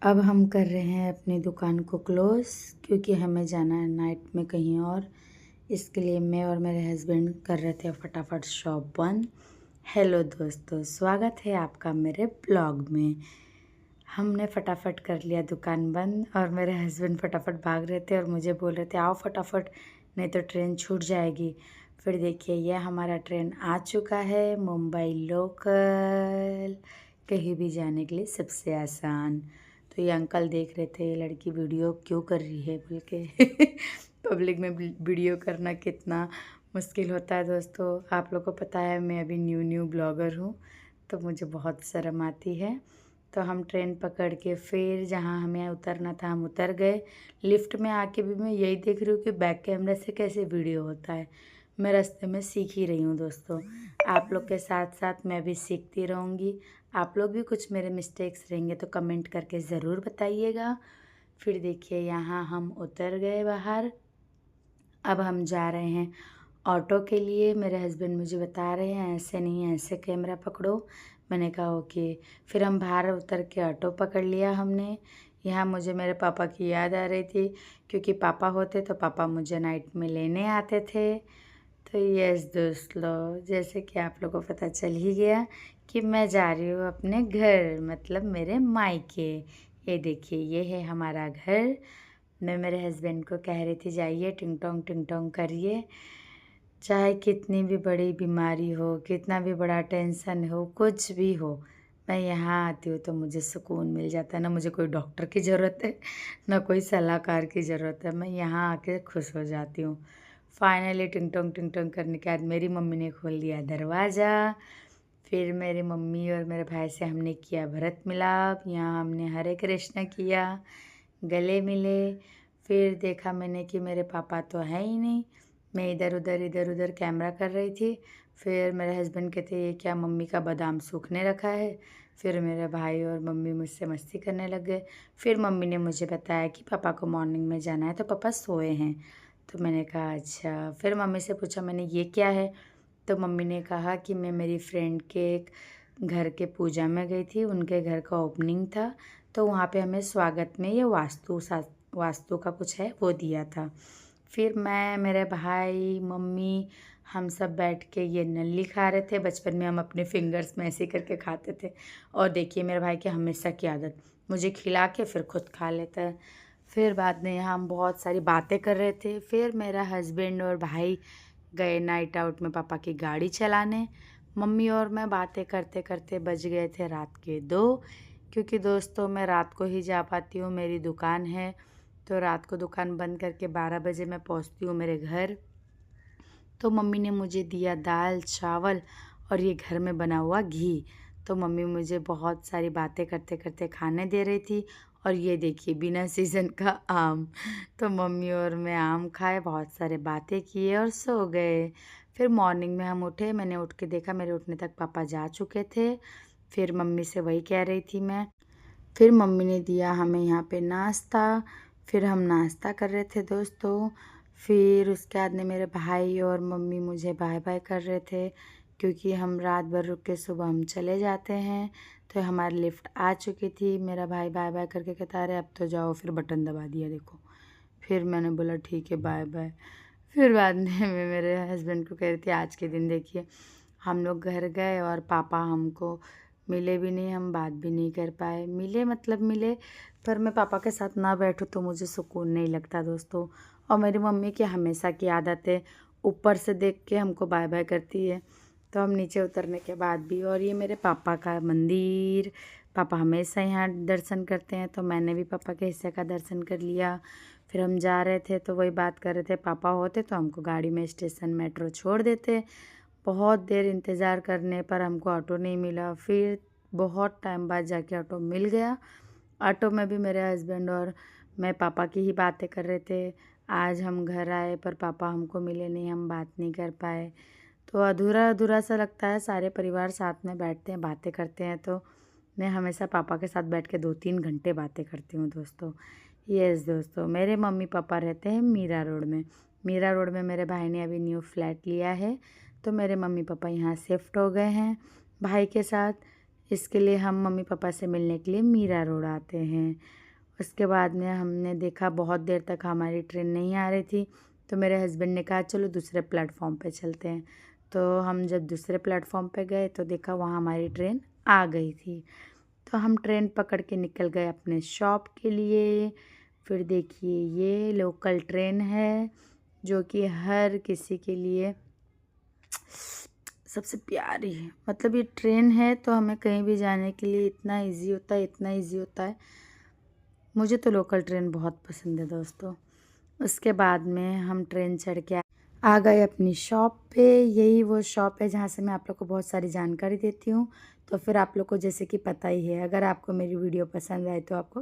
अब हम कर रहे हैं अपनी दुकान को क्लोज़ क्योंकि हमें जाना है नाइट में कहीं और। इसके लिए मैं और मेरे हस्बैंड कर रहे थे फटाफट शॉप बंद। हेलो दोस्तों, स्वागत है आपका मेरे ब्लॉग में। हमने फटाफट कर लिया दुकान बंद और मेरे हस्बैंड फटाफट भाग रहे थे और मुझे बोल रहे थे आओ फटाफट, नहीं तो ट्रेन छूट जाएगी। फिर देखिए यह हमारा ट्रेन आ चुका है, मुंबई लोकल, कहीं भी जाने के लिए सबसे आसान। तो ये अंकल देख रहे थे ये लड़की वीडियो क्यों कर रही है बोल के पब्लिक में वीडियो करना कितना मुश्किल होता है दोस्तों। आप लोग को पता है मैं अभी न्यू ब्लॉगर हूँ, तो मुझे बहुत शर्म आती है। तो हम ट्रेन पकड़ के फिर जहाँ हमें उतरना था हम उतर गए। लिफ्ट में आके भी मैं यही देख रही हूँ कि बैक कैमरा से कैसे वीडियो होता है। मैं रास्ते में सीख ही रही हूँ दोस्तों। आप लोग के साथ साथ मैं भी सीखती रहूँगी। आप लोग भी कुछ मेरे मिस्टेक्स रहेंगे तो कमेंट करके ज़रूर बताइएगा। फिर देखिए यहाँ हम उतर गए बाहर। अब हम जा रहे हैं ऑटो के लिए। मेरे हस्बैंड मुझे बता रहे हैं ऐसे नहीं ऐसे कैमरा पकड़ो। मैंने कहा ओके। फिर हम बाहर उतर के ऑटो पकड़ लिया हमने। यहाँ मुझे मेरे पापा की याद आ रही थी क्योंकि पापा होते तो पापा मुझे नाइट में लेने आते थे। तो यस दोस्त लोग, जैसे कि आप लोगों को पता चल ही गया कि मैं जा रही हूँ अपने घर, मतलब मेरे मायके। ये देखिए ये है हमारा घर। मैं मेरे हस्बैंड को कह रही थी जाइए टिंग टोंग करिए। चाहे कितनी भी बड़ी बीमारी हो, कितना भी बड़ा टेंशन हो, कुछ भी हो, मैं यहाँ आती हूँ तो मुझे सुकून मिल जाता है। ना मुझे कोई डॉक्टर की ज़रूरत है, ना कोई सलाहकार की ज़रूरत है। मैं यहाँ आके खुश हो जाती हूँ। फाइनली टिंग टोंग करने के बाद मेरी मम्मी ने खोल दिया दरवाज़ा। फिर मेरी मम्मी और मेरे भाई से हमने किया भरत मिलाप। यहाँ हमने हरे कृष्ण किया, गले मिले। फिर देखा मैंने कि मेरे पापा तो है ही नहीं। मैं इधर उधर कैमरा कर रही थी। फिर मेरे हस्बैंड कहते ये क्या मम्मी का बादाम सूखने रखा है। फिर मेरे भाई और मम्मी मुझसे मस्ती करने लग गए। फिर मम्मी ने मुझे बताया कि पापा को मॉर्निंग में जाना है तो पापा सोए हैं। तो मैंने कहा अच्छा। फिर मम्मी से पूछा मैंने ये क्या है। तो मम्मी ने कहा कि मैं मेरी फ्रेंड के एक घर के पूजा में गई थी, उनके घर का ओपनिंग था, तो वहाँ पे हमें स्वागत में ये वास्तु का कुछ है वो दिया था। फिर मैं, मेरे भाई, मम्मी, हम सब बैठ के ये नल्ली खा रहे थे। बचपन में हम अपने फिंगर्स में ऐसे करके खाते थे। और देखिए मेरे भाई की हमेशा की आदत, मुझे खिला के फिर खुद खा लेता है। फिर बाद में हम बहुत सारी बातें कर रहे थे। फिर मेरा हस्बैंड और भाई गए नाइट आउट में पापा की गाड़ी चलाने। मम्मी और मैं बातें करते करते बज गए थे रात के 2, क्योंकि दोस्तों मैं रात को ही जा पाती हूँ, मेरी दुकान है। तो रात को दुकान बंद करके 12 बजे मैं पहुँचती हूँ मेरे घर। तो मम्मी ने मुझे दिया दाल चावल और ये घर में बना हुआ घी। तो मम्मी मुझे बहुत सारी बातें करते करते खाने दे रही थी। और ये देखिए बिना सीज़न का आम। तो मम्मी और मैं आम खाए, बहुत सारे बातें किए और सो गए। फिर मॉर्निंग में हम उठे, मैंने उठ के देखा मेरे उठने तक पापा जा चुके थे। फिर मम्मी से वही कह रही थी मैं। फिर मम्मी ने दिया हमें यहाँ पे नाश्ता। फिर हम नाश्ता कर रहे थे दोस्तों। फिर उसके बाद में मेरे भाई और मम्मी मुझे बाय बाय कर रहे थे क्योंकि हम रात भर रुक के सुबह हम चले जाते हैं। तो हमारी लिफ्ट आ चुकी थी। मेरा भाई बाय बाय करके कहता अरे अब तो जाओ, फिर बटन दबा दिया देखो। फिर मैंने बोला ठीक है बाय बाय। फिर बाद में मैं मेरे हस्बैंड को कह रही थी आज के दिन देखिए हम लोग घर गए और पापा हमको मिले भी नहीं, हम बात भी नहीं कर पाए। मिले मतलब मिले, पर मैं पापा के साथ ना बैठूँ तो मुझे सुकून नहीं लगता दोस्तों। और मेरी मम्मी की हमेशा की आदत है, ऊपर से देख के हमको बाय बाय करती है। तो हम नीचे उतरने के बाद भी, और ये मेरे पापा का मंदिर, पापा हमेशा यहाँ दर्शन करते हैं, तो मैंने भी पापा के हिस्से का दर्शन कर लिया। फिर हम जा रहे थे तो वही बात कर रहे थे, पापा होते तो हमको गाड़ी में स्टेशन मेट्रो छोड़ देते। बहुत देर इंतज़ार करने पर हमको ऑटो नहीं मिला। फिर बहुत टाइम बाद जाके ऑटो मिल गया। ऑटो में भी मेरे हस्बैंड और मैं पापा की ही बातें कर रहे थे। आज हम घर आए पर पापा हमको मिले नहीं, हम बात नहीं कर पाए। तो अधूरा अधूरा सा लगता है। सारे परिवार साथ में बैठते हैं बातें करते हैं, तो मैं हमेशा पापा के साथ बैठ के 2-3 घंटे बातें करती हूँ दोस्तों। यस दोस्तों, मेरे मम्मी पापा रहते हैं मीरा रोड में। मीरा रोड में मेरे भाई ने अभी न्यू फ्लैट लिया है, तो मेरे मम्मी पापा यहाँ शिफ्ट हो गए हैं भाई के साथ। इसके लिए हम मम्मी पापा से मिलने के लिए मीरा रोड आते हैं। उसके बाद में हमने देखा बहुत देर तक हमारी ट्रेन नहीं आ रही थी, तो मेरे हस्बैंड ने कहा चलो दूसरे प्लेटफॉर्म पे चलते हैं। तो हम जब दूसरे प्लेटफॉर्म पे गए तो देखा वहाँ हमारी ट्रेन आ गई थी। तो हम ट्रेन पकड़ के निकल गए अपने शॉप के लिए। फिर देखिए ये लोकल ट्रेन है जो कि हर किसी के लिए सबसे प्यारी है। मतलब ये ट्रेन है तो हमें कहीं भी जाने के लिए इतना इजी होता है, इतना इजी होता है। मुझे तो लोकल ट्रेन बहुत पसंद है दोस्तों। उसके बाद में हम ट्रेन चढ़ के आ गए अपनी शॉप पे। यही वो शॉप है जहाँ से मैं आप लोग को बहुत सारी जानकारी देती हूँ। तो फिर आप लोग को जैसे कि पता ही है, अगर आपको मेरी वीडियो पसंद आए तो आपको